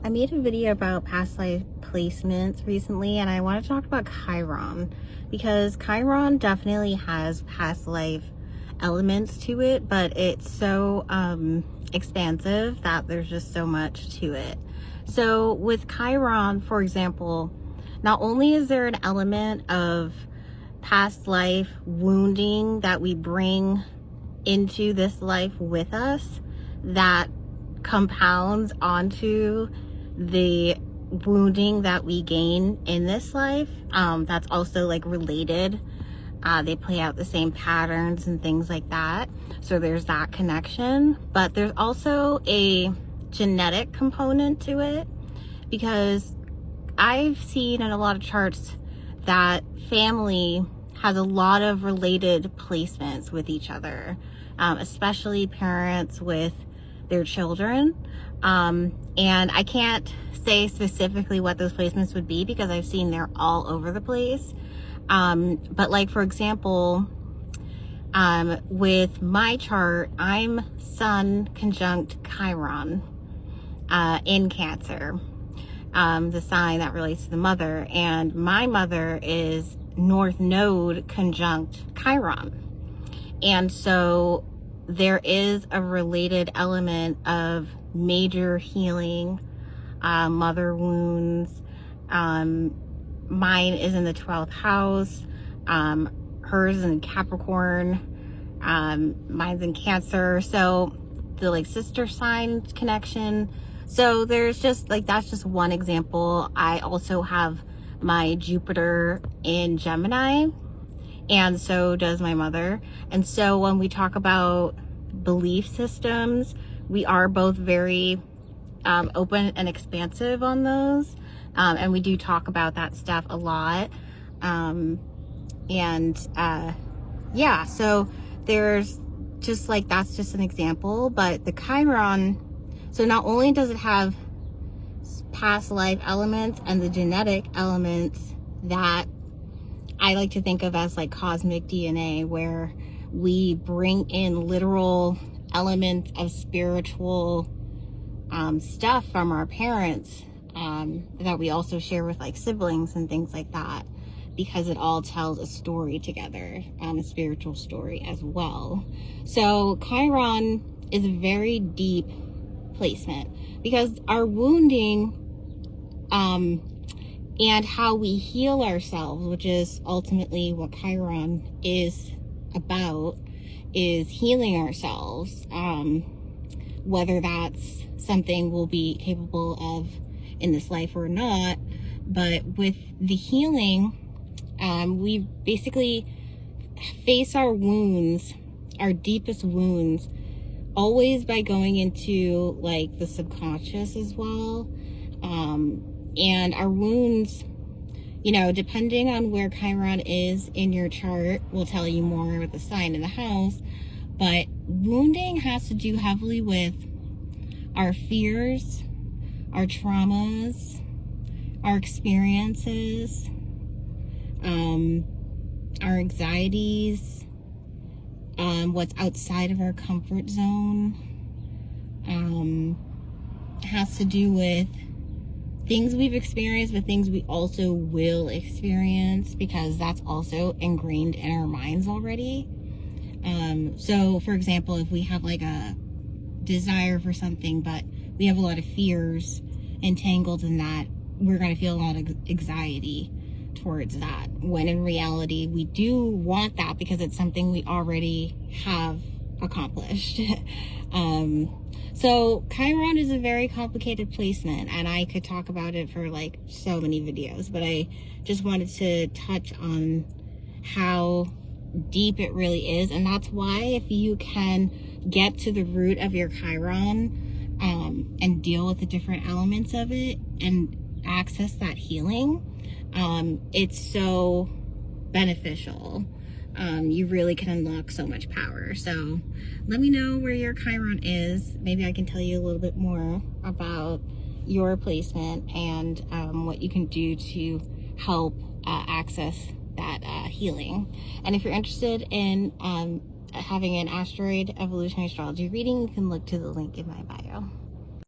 I made a video about past life placements recently, and I want to talk about Chiron because Chiron definitely has past life elements to it, but it's so expansive that there's just so much to it. So with Chiron, for example, not only is there an element of past life wounding that we bring into this life with us that compounds onto the wounding that we gain in this life, that's also like related. They play out the same patterns and things like that, so there's that connection. But there's also a genetic component to it, because I've seen in a lot of charts that family has a lot of related placements with each other, especially parents with their children. And I can't say specifically what those placements would be because I've seen they're all over the place. But like, for example, with my chart, I'm Sun conjunct Chiron in Cancer, the sign that relates to the mother, and my mother is North Node conjunct Chiron. And so there is a related element of major healing, mother wounds. Mine is in the 12th house, hers in Capricorn, mine's in Cancer. So the like sister sign connection. So there's just like, that's just one example. I also have my Jupiter in Gemini, and so does my mother. And so when we talk about belief systems, we are both very open and expansive on those. And we do talk about that stuff a lot. Yeah, so there's just like, that's just an example. But the Chiron, so not only does it have past life elements and the genetic elements that I like to think of as like cosmic DNA, where we bring in literal elements of spiritual stuff from our parents, that we also share with like siblings and things like that, because it all tells a story together, a spiritual story as well. So Chiron is a very deep placement because our wounding and how we heal ourselves, which is ultimately what Chiron is about, is healing ourselves. Whether that's something we'll be capable of in this life or not. But with the healing, we basically face our wounds, our deepest wounds, always by going into like the subconscious as well. And our wounds, you know, depending on where Chiron is in your chart, will tell you more with the sign in the house. But wounding has to do heavily with our fears, our traumas, our experiences, our anxieties, what's outside of our comfort zone. It has to do with things we've experienced, but things we also will experience, because that's also ingrained in our minds already. So for example, if we have like a desire for something, but we have a lot of fears entangled in that, we're going to feel a lot of anxiety towards that, when in reality we do want that because it's something we already have accomplished. So Chiron is a very complicated placement, and I could talk about it for like so many videos, but I just wanted to touch on how deep it really is. And that's why, if you can get to the root of your Chiron, and deal with the different elements of it and access that healing, it's so beneficial. You really can unlock so much power. So let me know where your Chiron is. Maybe I can tell you a little bit more about your placement and what you can do to help access that healing. And if you're interested in having an asteroid evolutionary astrology reading, you can look to the link in my bio.